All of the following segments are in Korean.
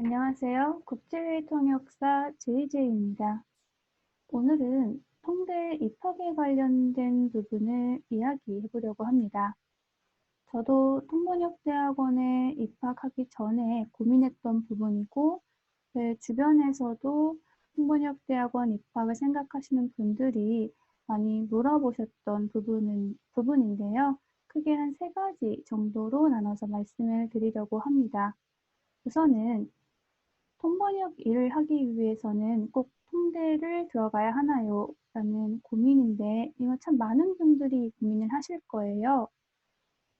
안녕하세요. 국제회의 통역사 JJ입니다. 오늘은 통대 입학에 관련된 부분을 이야기해 보려고 합니다. 저도 통번역대학원에 입학하기 전에 고민했던 부분이고, 제 주변에서도 통번역대학원 입학을 생각하시는 분들이 많이 물어보셨던 부분인데요. 크게 한 세 가지 정도로 나눠서 말씀을 드리려고 합니다. 우선은 통번역 일을 하기 위해서는 꼭 통대를 들어가야 하나요? 라는 고민인데, 이거 참 많은 분들이 고민을 하실 거예요.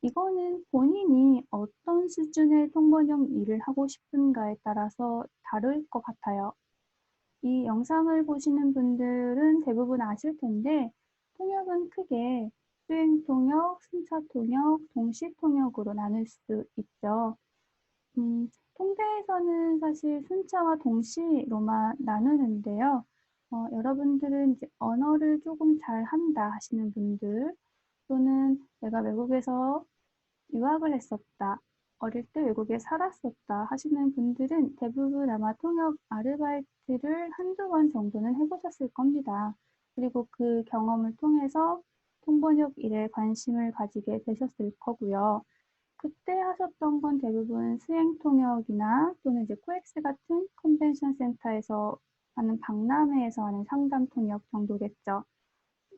이거는 본인이 어떤 수준의 통번역 일을 하고 싶은가에 따라서 다를 것 같아요. 이 영상을 보시는 분들은 대부분 아실 텐데, 통역은 크게 수행통역, 순차통역, 동시통역으로 나눌 수 있죠. 통대에서는 사실 순차와 동시로만 나누는데요. 여러분들은 이제 언어를 조금 잘한다 하시는 분들, 또는 내가 외국에서 유학을 했었다, 어릴 때 외국에 살았었다 하시는 분들은 대부분 아마 통역 아르바이트를 한두 번 정도는 해보셨을 겁니다. 그리고 그 경험을 통해서 통번역 일에 관심을 가지게 되셨을 거고요. 그때 하셨던 건 대부분 수행 통역이나 또는 이제 코엑스 같은 컨벤션 센터에서 하는 박람회에서 하는 상담 통역 정도겠죠.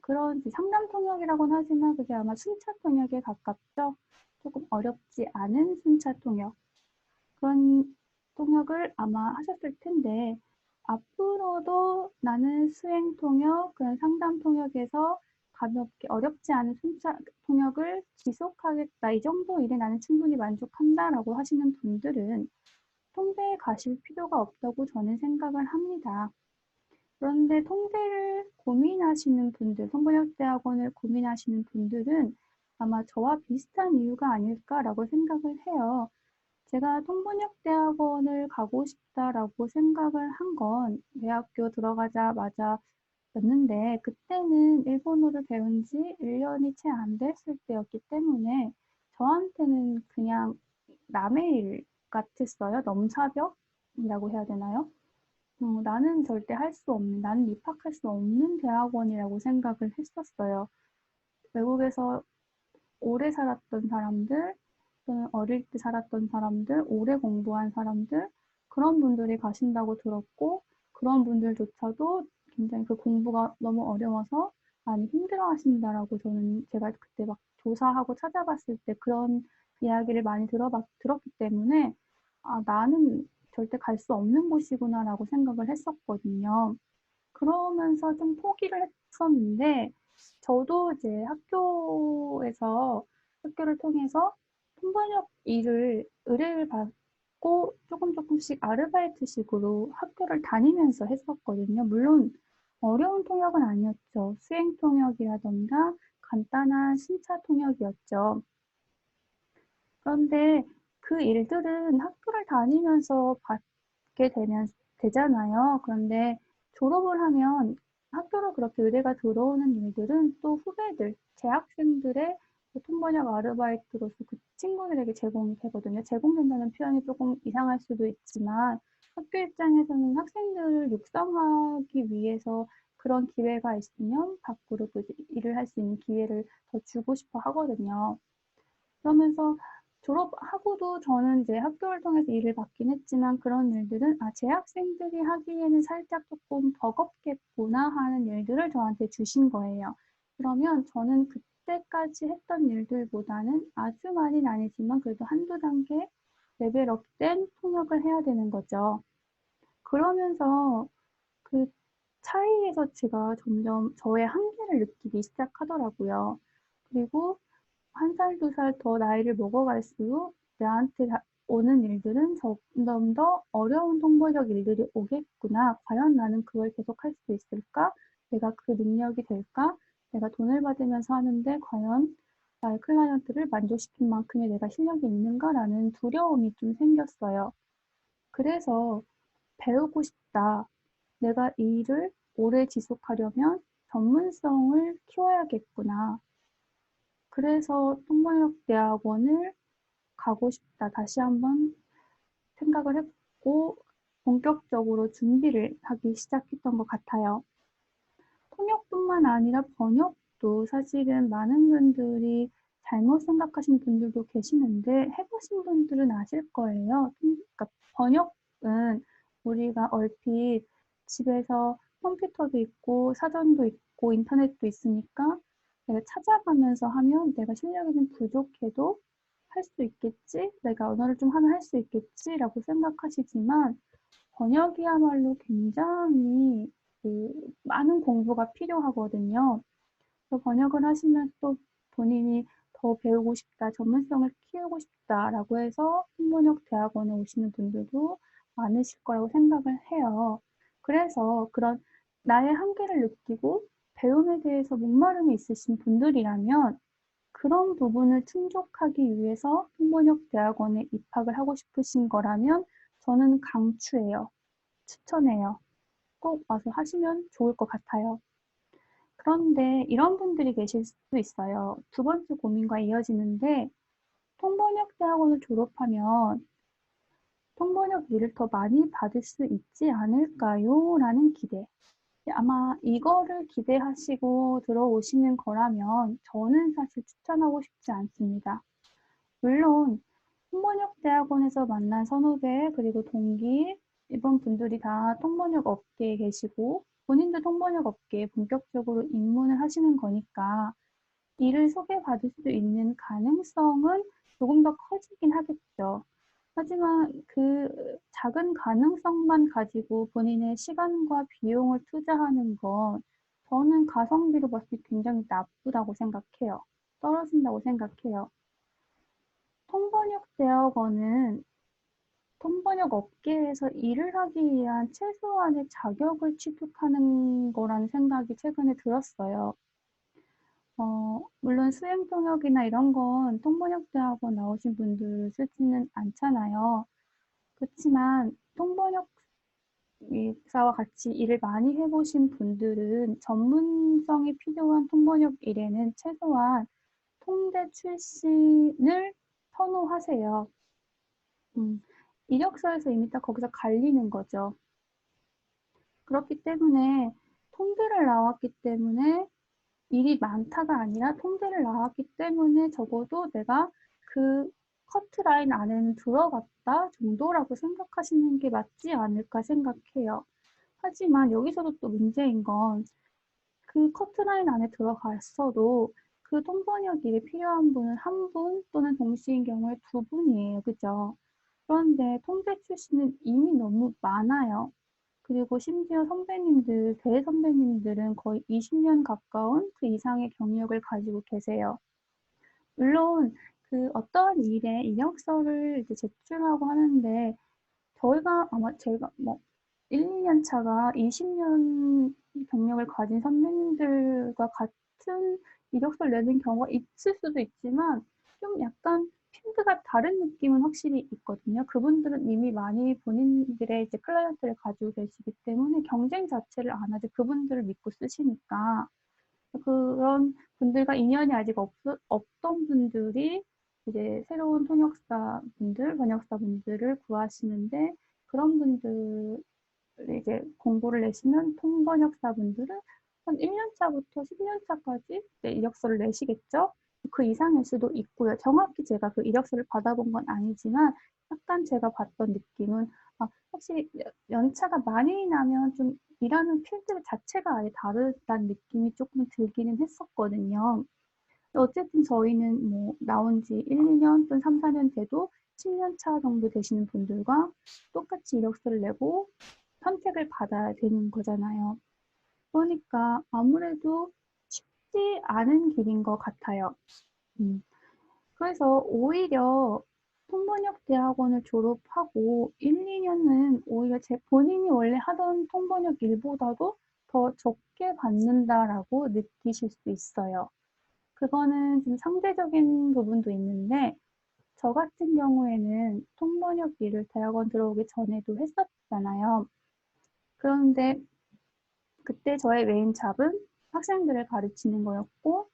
그런 이제 상담 통역이라고는 하지만 그게 아마 순차 통역에 가깝죠. 조금 어렵지 않은 순차 통역. 그런 통역을 아마 하셨을 텐데 앞으로도 나는 수행 통역, 그런 상담 통역에서 가볍게 어렵지 않은 순차 통역을 지속하겠다. 이 정도 일에 나는 충분히 만족한다라고 하시는 분들은 통대에 가실 필요가 없다고 저는 생각을 합니다. 그런데 통대를 고민하시는 분들, 통번역대학원을 고민하시는 분들은 아마 저와 비슷한 이유가 아닐까라고 생각을 해요. 제가 통번역대학원을 가고 싶다라고 생각을 한 건 대학교 들어가자마자 였는데, 그때는 일본어를 배운 지 1년이 채 안 됐을 때였기 때문에 저한테는 그냥 남의 일 같았어요. 넘사벽이라고 해야 되나요? 나는 절대 할 수 없는, 나는 입학할 수 없는 대학원이라고 생각을 했었어요. 외국에서 오래 살았던 사람들, 또는 어릴 때 살았던 사람들, 오래 공부한 사람들, 그런 분들이 가신다고 들었고, 그런 분들조차도 굉장히 그 공부가 너무 어려워서 많이 힘들어 하신다라고 저는 제가 그때 막 조사하고 찾아봤을 때 그런 이야기를 많이 들었기 때문에 나는 절대 갈 수 없는 곳이구나라고 생각을 했었거든요. 그러면서 좀 포기를 했었는데, 저도 이제 학교를 통해서 통번역 의뢰를 받고 조금씩 아르바이트식으로 학교를 다니면서 했었거든요. 물론 어려운 통역은 아니었죠. 수행 통역이라던가 간단한 신차 통역이었죠. 그런데 그 일들은 학교를 다니면서 되잖아요. 그런데 졸업을 하면 학교로 그렇게 의뢰가 들어오는 일들은 또 후배들, 재학생들의 통번역 아르바이트로서 그 친구들에게 제공이 되거든요. 제공된다는 표현이 조금 이상할 수도 있지만 학교 입장에서는 학생들을 육성하기 위해서 그런 기회가 있으면 밖으로 또 일을 할 수 있는 기회를 더 주고 싶어 하거든요. 그러면서 졸업하고도 저는 이제 학교를 통해서 일을 받긴 했지만 그런 일들은 재학생들이 하기에는 살짝 조금 버겁겠구나 하는 일들을 저한테 주신 거예요. 그러면 저는 그때까지 했던 일들보다는 아주 많이는 아니지만 그래도 한두 단계 레벨업된 통역을 해야 되는 거죠. 그러면서 그 차이에서 제가 점점 저의 한계를 느끼기 시작하더라고요. 그리고 한 살, 두 살 더 나이를 먹어갈수록 나한테 오는 일들은 점점 더 어려운 통번역 일들이 오겠구나. 과연 나는 그걸 계속 할 수 있을까? 내가 그 능력이 될까? 내가 돈을 받으면서 하는데 과연 나의 클라이언트를 만족시킬 만큼의 내가 실력이 있는가라는 두려움이 좀 생겼어요. 그래서 배우고 싶다. 내가 이 일을 오래 지속하려면 전문성을 키워야겠구나. 그래서 통번역대학원을 가고 싶다. 다시 한번 생각을 하고 본격적으로 준비를 하기 시작했던 것 같아요. 통역뿐만 아니라 번역도 사실은 많은 분들이 잘못 생각하시는 분들도 계시는데 해보신 분들은 아실 거예요. 그러니까 번역은 우리가 얼핏 집에서 컴퓨터도 있고 사전도 있고 인터넷도 있으니까 내가 찾아가면서 하면 내가 실력이 좀 부족해도 할 수 있겠지? 내가 언어를 좀 하면 할 수 있겠지라고 생각하시지만 번역이야말로 굉장히 많은 공부가 필요하거든요. 그래서 번역을 하시면 또 본인이 더 배우고 싶다, 전문성을 키우고 싶다라고 해서 통번역 대학원에 오시는 분들도 많으실 거라고 생각을 해요. 그래서 그런 나의 한계를 느끼고 배움에 대해서 목마름이 있으신 분들이라면 그런 부분을 충족하기 위해서 통번역 대학원에 입학을 하고 싶으신 거라면 저는 강추해요. 추천해요. 꼭 와서 하시면 좋을 것 같아요. 그런데 이런 분들이 계실 수도 있어요. 두 번째 고민과 이어지는데 통번역 대학원을 졸업하면 통번역 일을 더 많이 받을 수 있지 않을까요? 라는 기대. 아마 이거를 기대하시고 들어오시는 거라면 저는 사실 추천하고 싶지 않습니다. 물론 통번역 대학원에서 만난 선후배 그리고 동기 이번 분들이 다 통번역 업계에 계시고 본인도 통번역 업계에 본격적으로 입문을 하시는 거니까 일을 소개받을 수 있는 가능성은 조금 더 커지긴 하겠죠. 하지만 그 작은 가능성만 가지고 본인의 시간과 비용을 투자하는 건 저는 가성비로 봤을 때 굉장히 나쁘다고 생각해요. 떨어진다고 생각해요. 통번역 대학원은 통번역 업계에서 일을 하기 위한 최소한의 자격을 취득하는 거라는 생각이 최근에 들었어요. 물론 수행 통역이나 이런 건 통번역 대학원 나오신 분들 쓰지는 않잖아요. 그렇지만 통번역사와 같이 일을 많이 해보신 분들은 전문성이 필요한 통번역 일에는 최소한 통대 출신을 선호하세요. 음, 이력서에서 이미 딱 거기서 갈리는 거죠. 그렇기 때문에 통대를 나왔기 때문에 일이 많다가 아니라 통대를 나왔기 때문에 적어도 내가 그 커트라인 안에는 들어갔다 정도라고 생각하시는 게 맞지 않을까 생각해요. 하지만 여기서도 또 문제인 건 그 커트라인 안에 들어갔어도 그 통번역 일에 필요한 분은 한 분 또는 동시인 경우에 두 분이에요. 그죠? 그런데 통대 출신은 이미 너무 많아요. 그리고 심지어 선배님들, 대선배님들은 거의 20년 가까운 그 이상의 경력을 가지고 계세요. 물론 그 어떠한 일에 이력서를 이제 제출하고 하는데 저희가 아마 제가 뭐 1, 2년 차가 20년 경력을 가진 선배님들과 같은 이력서를 내는 경우가 있을 수도 있지만 좀 약간 필드가 다른 느낌은 확실히 있거든요. 그분들은 이미 많이 본인들의 이제 클라이언트를 가지고 계시기 때문에 경쟁 자체를 안 하죠. 그분들을 믿고 쓰시니까. 그런 분들과 인연이 아직 없던 분들이 이제 새로운 통역사 분들, 번역사 분들을 구하시는데 그런 분들 이제 공고를 내시는 통번역사 분들은 한 1년 차부터 10년 차까지 이력서를 내시겠죠? 그 이상일 수도 있고요. 정확히 제가 그 이력서를 받아본 건 아니지만 약간 제가 봤던 느낌은 확실히 연차가 많이 나면 좀 일하는 필드 자체가 아예 다르다는 느낌이 조금 들기는 했었거든요. 어쨌든 저희는 뭐 나온 지 1, 2년 또는 3, 4년 돼도 10년 차 정도 되시는 분들과 똑같이 이력서를 내고 선택을 받아야 되는 거잖아요. 그러니까 아무래도 쉽지 않은 길인 것 같아요. 그래서 오히려 통번역 대학원을 졸업하고 1, 2년은 오히려 본인이 원래 하던 통번역 일보다도 더 적게 받는다라고 느끼실 수 있어요. 그거는 좀 상대적인 부분도 있는데 저 같은 경우에는 통번역 일을 대학원 들어오기 전에도 했었잖아요. 그런데 그때 저의 메인 잡은 학생들을 가르치는 거였고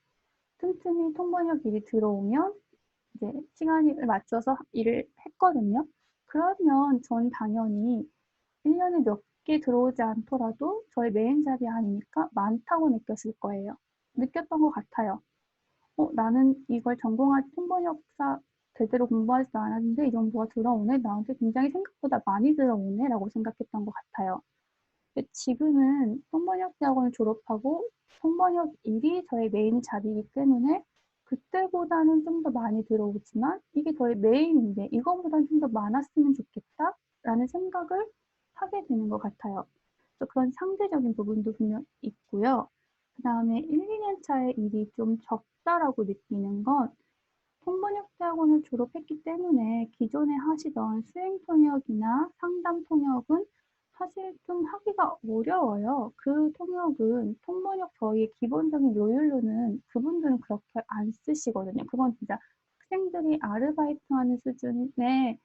틈틈이 통번역 일이 들어오면 이제 시간을 맞춰서 일을 했거든요. 그러면 전 당연히 1년에 몇 개 들어오지 않더라도 저의 메인 잡이 아니니까 많다고 느꼈을 거예요. 느꼈던 것 같아요. 나는 이걸 전공할 통번역사 제대로 공부하지도 않았는데 이 정도가 들어오네? 나한테 굉장히 생각보다 많이 들어오네? 라고 생각했던 것 같아요. 근데 지금은 통번역 대학원을 졸업하고 통번역 일이 저의 메인 잡이기 때문에 그때보다는 좀 더 많이 들어오지만 이게 저의 메인인데 이거보다는 좀 더 많았으면 좋겠다? 라는 생각을 하게 되는 것 같아요. 그래서 그런 상대적인 부분도 분명 있고요. 그 다음에 1, 2년 차의 일이 좀 적다라고 느끼는 건 통번역대학원을 졸업했기 때문에 기존에 하시던 수행통역이나 상담통역은 사실 좀 하기가 어려워요. 그 통역은 통번역 저희의 기본적인 요율로는 그분들은 그렇게 안 쓰시거든요. 그건 진짜 학생들이 아르바이트하는 수준의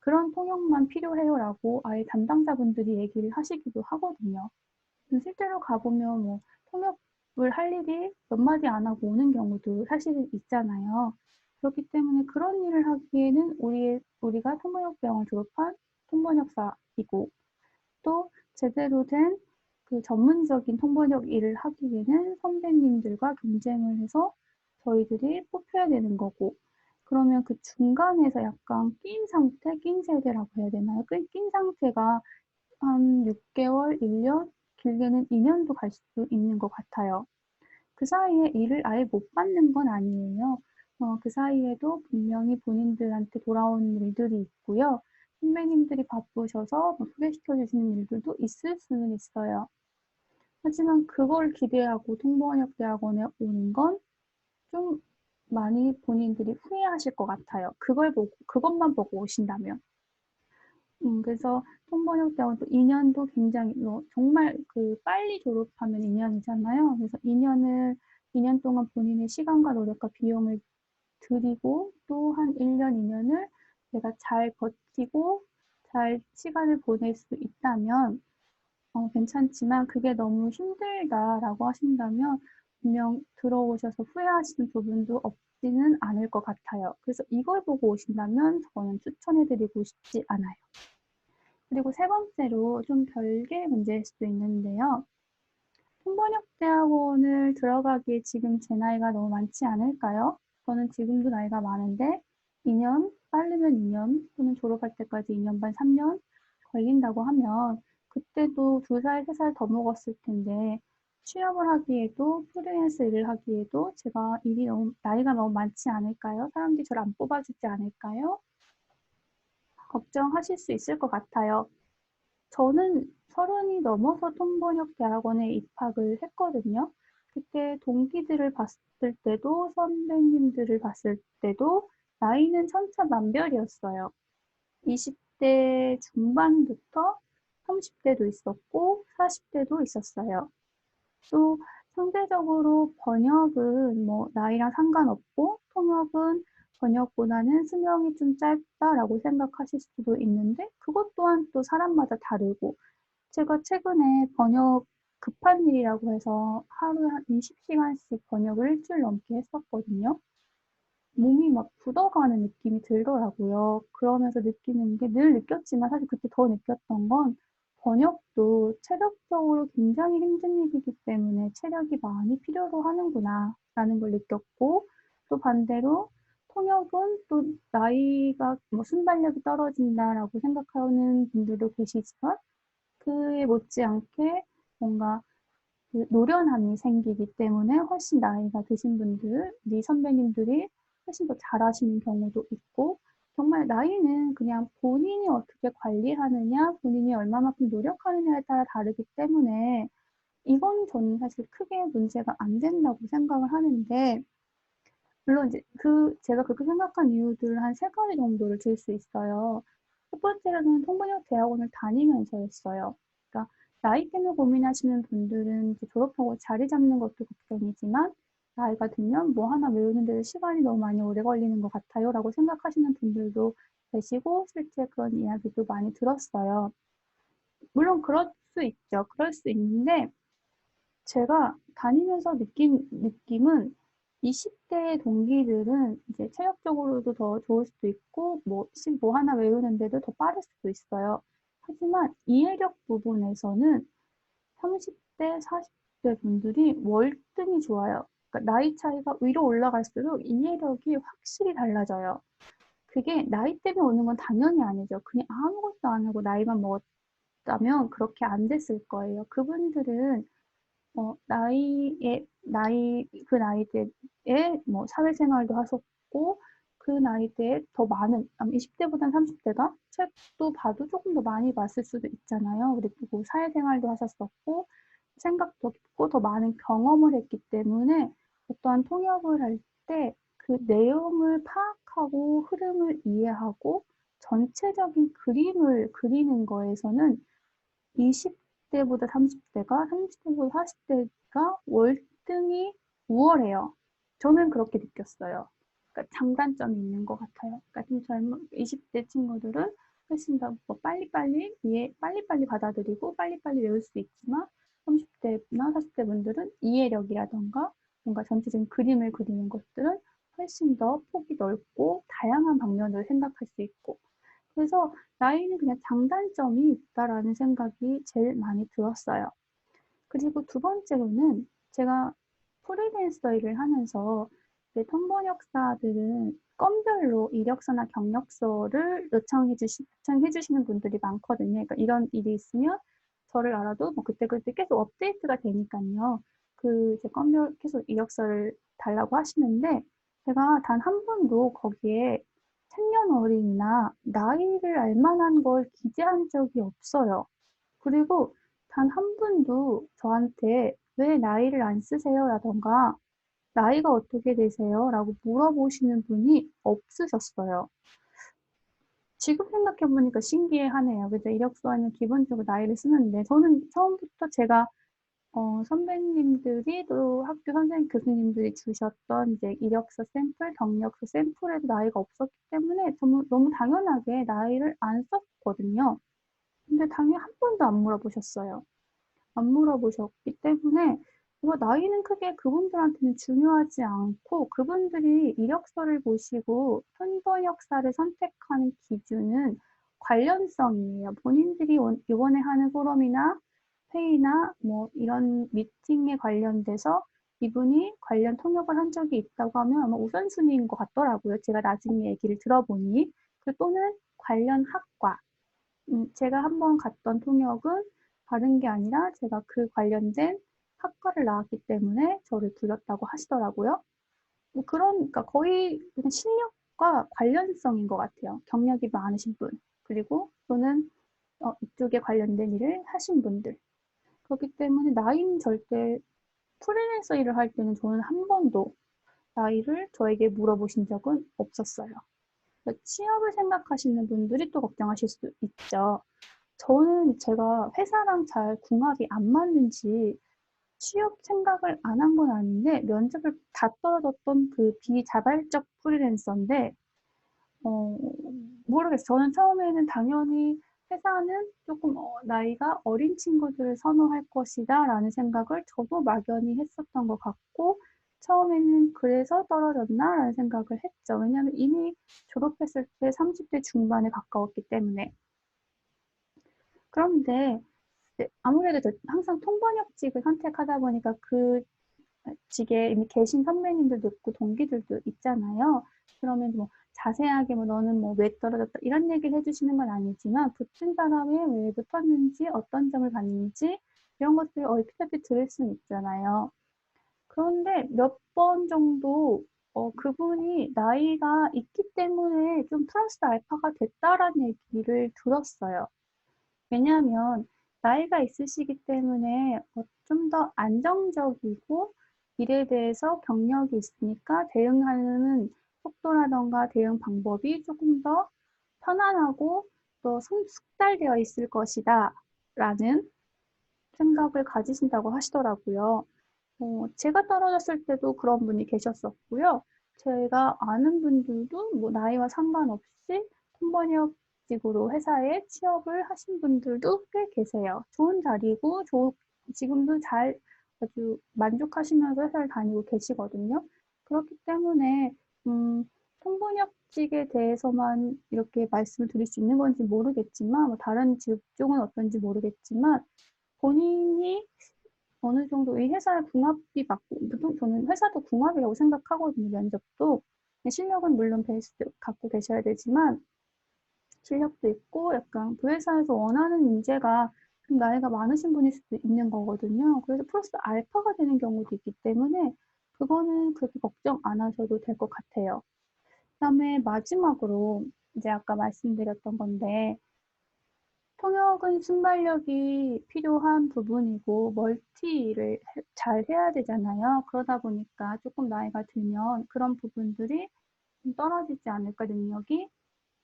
그런 통역만 필요해요라고 아예 담당자분들이 얘기를 하시기도 하거든요. 실제로 가보면 뭐 통역을 할 일이 몇 마디 안 하고 오는 경우도 사실 있잖아요. 그렇기 때문에 그런 일을 하기에는 우리가 통번역대학을 졸업한 통번역사이고 또 제대로 된 그 전문적인 통번역 일을 하기에는 선배님들과 경쟁을 해서 저희들이 뽑혀야 되는 거고 그러면 그 중간에서 약간 낀 상태, 낀 세대라고 해야 되나요? 낀 상태가 한 6개월, 1년, 길게는 2년도 갈 수도 있는 것 같아요. 그 사이에 일을 아예 못 받는 건 아니에요. 그 사이에도 분명히 본인들한테 돌아오는 일들이 있고요. 선배님들이 바쁘셔서 소개시켜 주시는 일들도 있을 수는 있어요. 하지만 그걸 기대하고 통번역대학원에 오는 건 좀 많이 본인들이 후회하실 것 같아요. 그것만 보고 오신다면. 그래서 통번역대학원도 2년도 굉장히 정말 그 빨리 졸업하면 2년이잖아요. 그래서 2년 동안 본인의 시간과 노력과 비용을 들이고 또 한 1년, 2년을 내가 잘 버티고 잘 시간을 보낼 수 있다면 괜찮지만 그게 너무 힘들다라고 하신다면 분명 들어오셔서 후회하시는 부분도 없지는 않을 것 같아요. 그래서 이걸 보고 오신다면 저는 추천해드리고 싶지 않아요. 그리고 세 번째로 좀 별개의 문제일 수도 있는데요. 통번역대학원을 들어가기에 지금 제 나이가 너무 많지 않을까요? 저는 지금도 나이가 많은데 2년, 빠르면 2년 또는 졸업할 때까지 2년 반, 3년 걸린다고 하면 그때도 2살, 3살 더 먹었을 텐데 취업을 하기에도 프리랜서 일을 하기에도 제가 나이가 너무 많지 않을까요? 사람들이 저를 안 뽑아주지 않을까요? 걱정하실 수 있을 것 같아요. 저는 30이 넘어서 통번역 대학원에 입학을 했거든요. 그때 동기들을 봤을 때도 선배님들을 봤을 때도 나이는 천차만별이었어요. 20대 중반부터 30대도 있었고 40대도 있었어요. 또 상대적으로 번역은 뭐 나이랑 상관없고 통역은 번역보다는 수명이 좀 짧다라고 생각하실 수도 있는데 그것 또한 또 사람마다 다르고 제가 최근에 번역 급한 일이라고 해서 하루에 한 20시간씩 번역을 일주일 넘게 했었거든요. 몸이 막 굳어가는 느낌이 들더라고요. 그러면서 느끼는 게 늘 느꼈지만 사실 그때 더 느꼈던 건 번역도 체력적으로 굉장히 힘든 일이기 때문에 체력이 많이 필요로 하는구나 라는 걸 느꼈고 또 반대로 통역은 또 나이가 뭐 순발력이 떨어진다라고 생각하는 분들도 계시지만 그에 못지않게 뭔가 그 노련함이 생기기 때문에 훨씬 나이가 드신 분들, 우리 선배님들이 훨씬 더 잘하시는 경우도 있고, 정말 나이는 그냥 본인이 어떻게 관리하느냐, 본인이 얼마만큼 노력하느냐에 따라 다르기 때문에 이건 저는 사실 크게 문제가 안 된다고 생각을 하는데, 물론 이제 제가 그렇게 생각한 이유들을 한 세 가지 정도를 들 수 있어요. 첫 번째로는 통번역 대학원을 다니면서였어요. 그러니까 나이 때문에 고민하시는 분들은 이제 졸업하고 자리 잡는 것도 걱정이지만 나이가 들면 뭐 하나 외우는데도 시간이 너무 많이 오래 걸리는 것 같아요 라고 생각하시는 분들도 계시고 실제 그런 이야기도 많이 들었어요. 물론 그럴 수 있죠. 그럴 수 있는데 제가 다니면서 느낀 느낌은 20대 동기들은 이제 체력적으로도 더 좋을 수도 있고, 뭐 하나 외우는데도 더 빠를 수도 있어요. 하지만 이해력 부분에서는 30대, 40대 분들이 월등히 좋아요. 그러니까 나이 차이가 위로 올라갈수록 이해력이 확실히 달라져요. 그게 나이 때문에 오는 건 당연히 아니죠. 그냥 아무것도 안 하고 나이만 먹었다면 그렇게 안 됐을 거예요. 그분들은 그 나이대에 뭐 사회생활도 하셨고, 그 나이대에 더 많은, 20대보단 30대가 책도 봐도 조금 더 많이 봤을 수도 있잖아요. 그리고 사회생활도 하셨었고, 생각도 깊고, 더 많은 경험을 했기 때문에 어떠한 통역을 할 때 그 내용을 파악하고 흐름을 이해하고 전체적인 그림을 그리는 거에서는 20대보다 30대가, 30대보다 40대가 월등히 우월해요. 저는 그렇게 느꼈어요. 그러니까 장단점이 있는 것 같아요. 그러니까 좀 젊은 20대 친구들은 훨씬 더 빨리빨리 받아들이고 빨리빨리 외울 수 있지만 30대나 40대 분들은 이해력이라던가 뭔가 전체적인 그림을 그리는 것들은 훨씬 더 폭이 넓고 다양한 방면을 생각할 수 있고, 그래서 나이는 그냥 장단점이 있다라는 생각이 제일 많이 들었어요. 그리고 두 번째로는 제가 프리랜서 일을 하면서 통번역사들은 건별로 이력서나 경력서를 요청해 주시는 분들이 많거든요. 그러니까 이런 일이 있으면 저를 알아도 뭐 그때그때 계속 업데이트가 되니까요. 그 이제 건별 계속 이력서를 달라고 하시는데 제가 단 한 번도 거기에 생년월일이나 나이를 알 만한 걸 기재한 적이 없어요. 그리고 단 한 분도 저한테 "왜 나이를 안 쓰세요?" 라던가 "나이가 어떻게 되세요?" 라고 물어보시는 분이 없으셨어요. 지금 생각해 보니까 신기해하네요. 그죠? 이력서에는 기본적으로 나이를 쓰는데 저는 처음부터 제가 선배님들이 또 학교 선생님, 교수님들이 주셨던 이제 이력서 샘플, 경력서 샘플에도 나이가 없었기 때문에 너무 당연하게 나이를 안 썼거든요. 근데 당연히 한 번도 안 물어보셨어요. 안 물어보셨기 때문에 나이는 크게 그분들한테는 중요하지 않고, 그분들이 이력서를 보시고 통번역사를 선택하는 기준은 관련성이에요. 본인들이 이번에 하는 포럼이나 회의나 뭐 이런 미팅에 관련돼서 이분이 관련 통역을 한 적이 있다고 하면 아마 우선순위인 것 같더라고요. 제가 나중에 얘기를 들어보니. 또는 관련 학과, 제가 한번 갔던 통역은 다른 게 아니라 제가 그 관련된 학과를 나왔기 때문에 저를 불렀다고 하시더라고요. 그러니까 거의 그냥 실력과 관련성인 것 같아요. 경력이 많으신 분, 그리고 또는 이쪽에 관련된 일을 하신 분들. 그렇기 때문에 나이는 절대, 프리랜서 일을 할 때는 저는 한 번도 나이를 저에게 물어보신 적은 없었어요. 취업을 생각하시는 분들이 또 걱정하실 수 있죠. 저는 제가 회사랑 잘 궁합이 안 맞는지 취업 생각을 안 한 건 아닌데 면접을 다 떨어졌던 그 비자발적 프리랜서인데, 어, 모르겠어요. 저는 처음에는 당연히 회사는 조금 나이가 어린 친구들을 선호할 것이다 라는 생각을 저도 막연히 했었던 것 같고, 처음에는 그래서 떨어졌나 라는 생각을 했죠. 왜냐하면 이미 졸업했을 때 30대 중반에 가까웠기 때문에. 그런데 아무래도 항상 통번역직을 선택하다 보니까 그 직에 이미 계신 선배님들도 있고 동기들도 있잖아요. 그러면 뭐 자세하게 뭐 너는 뭐 왜 떨어졌다 이런 얘기를 해주시는 건 아니지만 붙은 사람이 왜 붙었는지 어떤 점을 봤는지 이런 것들을 얼핏얼핏 들을 수는 있잖아요. 그런데 몇 번 정도 그분이 나이가 있기 때문에 좀 플러스 알파가 됐다라는 얘기를 들었어요. 왜냐하면 나이가 있으시기 때문에 좀 더 안정적이고 일에 대해서 경력이 있으니까 대응하는 속도라던가 대응 방법이 조금 더 편안하고 또 숙달되어 있을 것이다 라는 생각을 가지신다고 하시더라고요. 제가 떨어졌을 때도 그런 분이 계셨었고요. 제가 아는 분들도 뭐 나이와 상관없이 통번역직으로 회사에 취업을 하신 분들도 꽤 계세요. 좋은 자리고 지금도 잘 아주 만족하시면서 회사를 다니고 계시거든요. 그렇기 때문에 통번역직에 대해서만 이렇게 말씀을 드릴 수 있는 건지 모르겠지만 뭐 다른 직종은 어떤지 모르겠지만 본인이 어느 정도 이 회사에 궁합이 맞고 보통 저는 회사도 궁합이라고 생각하거든요. 면접도. 실력은 물론 베이스 갖고 계셔야 되지만 실력도 있고 약간 그 회사에서 원하는 인재가 좀 나이가 많으신 분일 수도 있는 거거든요. 그래서 플러스 알파가 되는 경우도 있기 때문에 그거는 그렇게 걱정 안 하셔도 될 것 같아요. 그다음에 마지막으로 이제 아까 말씀드렸던 건데 통역은 순발력이 필요한 부분이고 멀티를 잘 해야 되잖아요. 그러다 보니까 조금 나이가 들면 그런 부분들이 좀 떨어지지 않을까 능력이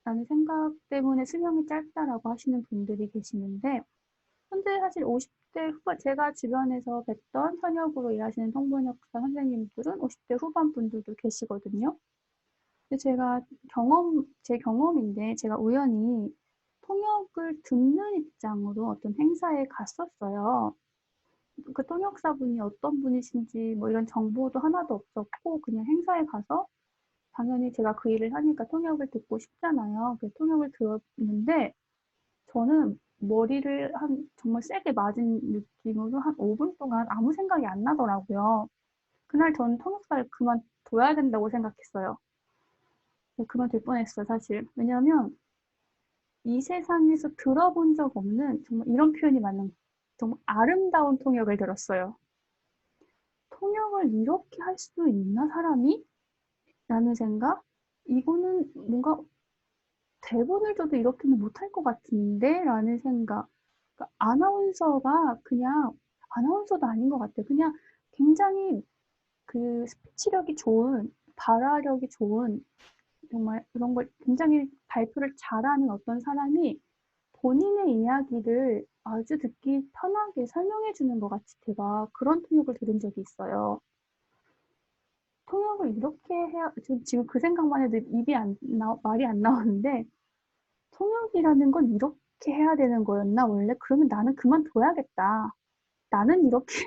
라는 생각 때문에 수명이 짧다라고 하시는 분들이 계시는데 근데 사실 50대 후반 제가 주변에서 뵀던 현역으로 일하시는 통번역사 선생님들은 50대 후반 분들도 계시거든요. 근데 제 경험인데 제가 우연히 통역을 듣는 입장으로 어떤 행사에 갔었어요. 그 통역사분이 어떤 분이신지 뭐 이런 정보도 하나도 없었고 그냥 행사에 가서 당연히 제가 그 일을 하니까 통역을 듣고 싶잖아요. 그래서 통역을 들었는데 저는 머리를 정말 세게 맞은 느낌으로 한 5분 동안 아무 생각이 안 나더라고요. 그날 저는 통역사를 그만둬야 된다고 생각했어요. 그만둘 뻔했어요, 사실. 왜냐하면 이 세상에서 들어본 적 없는 정말 이런 표현이 맞는 정말 아름다운 통역을 들었어요. 통역을 이렇게 할 수 있나, 사람이? 라는 생각? 이거는 뭔가 대본을 줘도 이렇게는 못할 것 같은데? 라는 생각. 그러니까 아나운서가 그냥 아나운서도 아닌 것 같아요. 그냥 굉장히 그 스피치력이 좋은, 발화력이 좋은 정말 이런 걸 굉장히 발표를 잘하는 어떤 사람이 본인의 이야기를 아주 듣기 편하게 설명해 주는 것 같이 제가 그런 통역을 들은 적이 있어요. 통역을 이렇게 해야, 지금 그 생각만 해도 말이 안 나오는데, 통역이라는 건 이렇게 해야 되는 거였나, 원래? 그러면 나는 그만둬야겠다. 나는 이렇게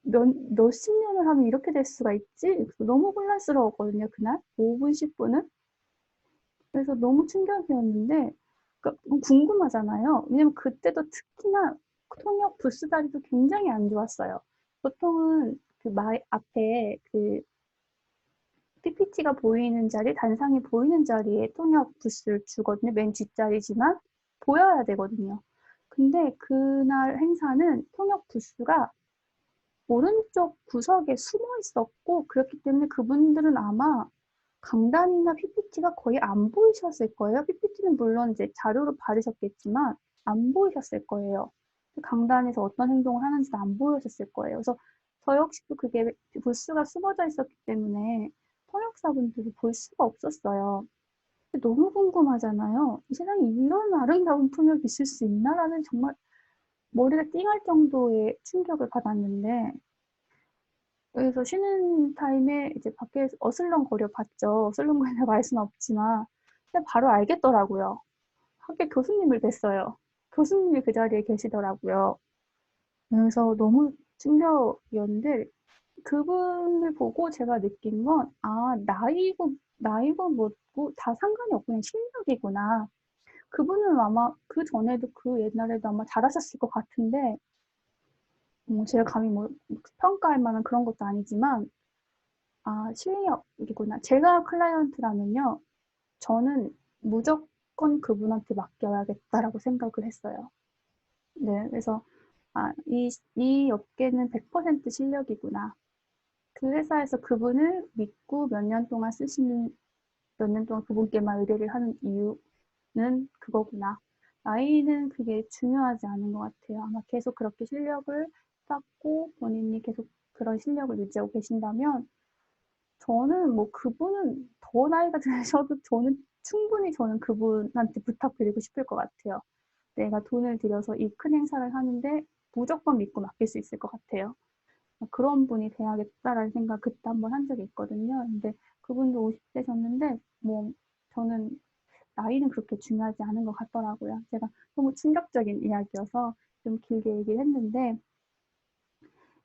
몇십 년을 하면 이렇게 될 수가 있지? 너무 혼란스러웠거든요, 그날. 5분, 10분은. 그래서 너무 충격이었는데, 그러니까 궁금하잖아요. 왜냐면 그때도 특히나 통역 부스 자리도 굉장히 안 좋았어요. 보통은 그 앞에 그 PPT가 보이는 자리, 단상이 보이는 자리에 통역 부스를 주거든요. 맨 뒷자리지만 보여야 되거든요. 근데 그날 행사는 통역 부스가 오른쪽 구석에 숨어 있었고 그렇기 때문에 그분들은 아마 강단이나 PPT가 거의 안 보이셨을 거예요. PPT는 물론 이제 자료로 받으셨겠지만 안 보이셨을 거예요. 강단에서 어떤 행동을 하는지도 안 보이셨을 거예요. 그래서 저 역시도 그게 부스가 숨어져 있었기 때문에 통역사분들이 볼 수가 없었어요. 너무 궁금하잖아요. 이 세상에 이런 아름다운 통역이 있을 수 있나라는 정말 머리가 띵할 정도의 충격을 받았는데 그래서 쉬는 타임에 이제 밖에서 어슬렁거려 봤죠. 어슬렁거리라고 할 수는 없지만 그냥 바로 알겠더라고요. 학교 교수님을 뵀어요. 교수님이 그 자리에 계시더라고요. 그래서 너무 충격이었는데 그분을 보고 제가 느낀 건 나이고 뭐고 다 상관이 없고 그냥 실력이구나. 그분은 아마 그전에도 그 옛날에도 아마 잘하셨을 것 같은데 제가 감히 뭐 평가할 만한 그런 것도 아니지만 실력이구나. 제가 클라이언트라면요. 저는 무조건 그분한테 맡겨야겠다라고 생각을 했어요. 네, 그래서 이 업계는 100% 실력이구나. 그 회사에서 그분을 믿고 몇 년 동안 그분께만 의뢰를 하는 이유는 그거구나. 나이는 그게 중요하지 않은 것 같아요. 아마 계속 그렇게 실력을 쌓고 본인이 계속 그런 실력을 유지하고 계신다면 저는 뭐 그분은 더 나이가 드셔도 저는 그분한테 부탁드리고 싶을 것 같아요. 내가 돈을 들여서 이 큰 행사를 하는데 무조건 믿고 맡길 수 있을 것 같아요. 그런 분이 돼야겠다라는 생각 그때 한번 한 적이 있거든요. 근데 그분도 50대셨는데 뭐 저는 나이는 그렇게 중요하지 않은 것 같더라고요. 제가 너무 충격적인 이야기여서 좀 길게 얘기를 했는데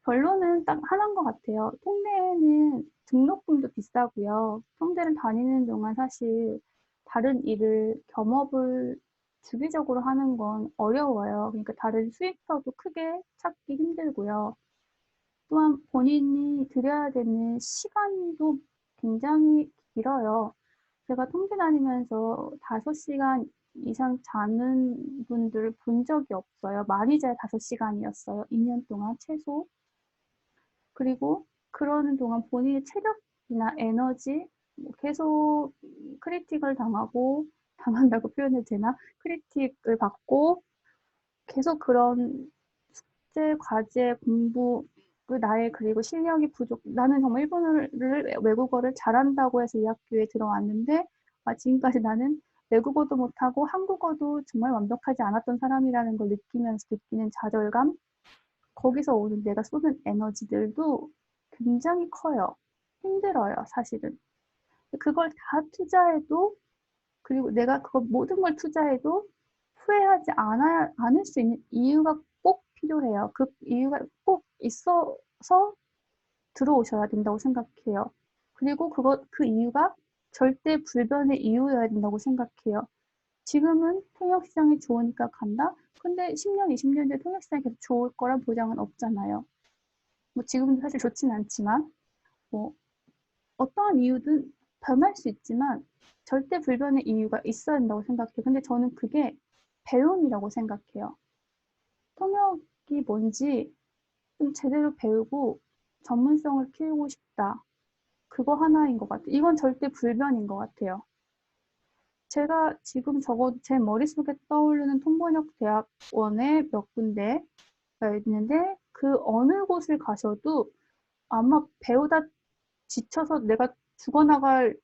결론은 딱 하나인 것 같아요. 통내에는 등록금도 비싸고요. 통대를 다니는 동안 사실 다른 일을 겸업을 주기적으로 하는 건 어려워요. 그러니까 다른 수입처도 크게 찾기 힘들고요. 또한 본인이 들여야 되는 시간도 굉장히 길어요. 제가 통대 다니면서 5시간 이상 자는 분들을 본 적이 없어요. 많이 자야 5시간이었어요. 2년 동안 최소. 그리고 그러는 동안 본인의 체력이나 에너지, 뭐 계속 크리틱을 당하고, 당한다고 표현해도 되나? 크리틱을 받고, 계속 그런 숙제, 과제, 공부, 그 나의 그리고 실력이 부족. 나는 정말 일본어를, 외국어를 잘한다고 해서 이 학교에 들어왔는데, 지금까지 나는 외국어도 못하고 한국어도 정말 완벽하지 않았던 사람이라는 걸 느끼면서 느끼는 좌절감, 거기서 오는 내가 쏟은 에너지들도 굉장히 커요. 힘들어요, 사실은. 그걸 다 투자해도, 그리고 내가 그거 모든 걸 투자해도 후회하지 않을 수 있는 이유가 꼭 필요해요. 그 이유가 꼭 있어서 들어오셔야 된다고 생각해요. 그리고 그 이유가 절대 불변의 이유여야 된다고 생각해요. 지금은 통역시장이 좋으니까 간다? 근데 10년, 20년 뒤에 통역시장이 계속 좋을 거란 보장은 없잖아요. 뭐 지금도 사실 좋진 않지만, 뭐 어떠한 이유든 변할 수 있지만 절대 불변의 이유가 있어야 된다고 생각해요. 근데 저는 그게 배움이라고 생각해요. 통역이 뭔지 좀 제대로 배우고 전문성을 키우고 싶다. 그거 하나인 것 같아요. 이건 절대 불변인 것 같아요. 제가 지금 적어도 제 머릿속에 떠오르는 통번역 대학원에 몇 군데가 있는데 그 어느 곳을 가셔도 아마 배우다 지쳐서 내가 죽어나갈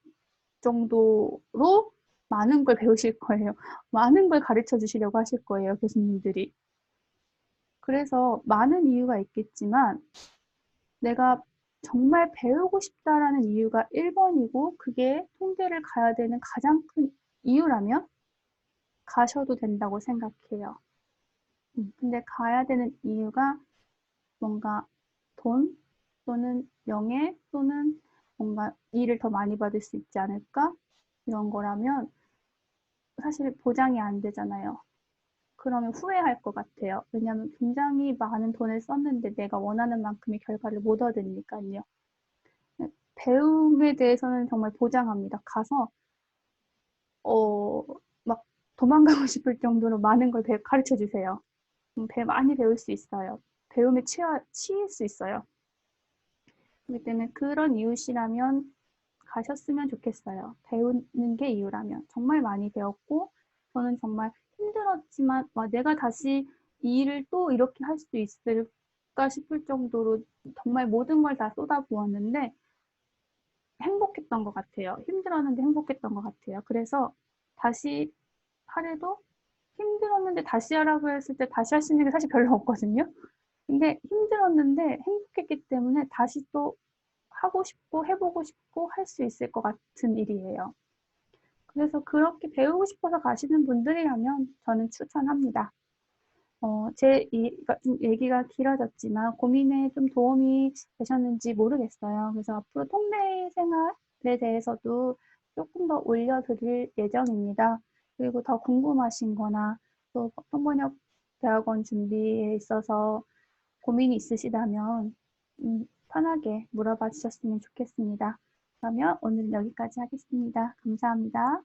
정도로 많은 걸 배우실 거예요. 많은 걸 가르쳐 주시려고 하실 거예요, 교수님들이. 그래서 많은 이유가 있겠지만 내가 정말 배우고 싶다라는 이유가 1번이고 그게 통대를 가야 되는 가장 큰 이유라면 가셔도 된다고 생각해요. 근데 가야 되는 이유가 뭔가 돈 또는 명예 또는 뭔가 일을 더 많이 받을 수 있지 않을까? 이런 거라면 사실 보장이 안 되잖아요. 그러면 후회할 것 같아요. 왜냐하면 굉장히 많은 돈을 썼는데 내가 원하는 만큼의 결과를 못 얻으니까요. 배움에 대해서는 정말 보장합니다. 가서 막 도망가고 싶을 정도로 많은 걸 가르쳐 주세요. 많이 배울 수 있어요. 배움에 치일 수 있어요. 그렇기 때문에 그런 이유시라면 가셨으면 좋겠어요. 배우는 게 이유라면. 정말 많이 배웠고, 저는 정말 힘들었지만, 와, 내가 다시 이 일을 또 이렇게 할 수 있을까 싶을 정도로 정말 모든 걸 다 쏟아부었는데, 행복했던 것 같아요. 힘들었는데 행복했던 것 같아요. 그래서 다시 하래도 힘들었는데 다시 하라고 했을 때 다시 할 수 있는 게 사실 별로 없거든요. 근데 힘들었는데 행복했기 때문에 다시 또 하고 싶고 해보고 싶고 할 수 있을 것 같은 일이에요. 그래서 그렇게 배우고 싶어서 가시는 분들이라면 저는 추천합니다. 좀 얘기가 길어졌지만 고민에 좀 도움이 되셨는지 모르겠어요. 그래서 앞으로 통대 생활에 대해서도 조금 더 올려드릴 예정입니다. 그리고 더 궁금하신 거나 또 통번역 대학원 준비에 있어서 고민이 있으시다면 편하게 물어봐 주셨으면 좋겠습니다. 그러면 오늘은 여기까지 하겠습니다. 감사합니다.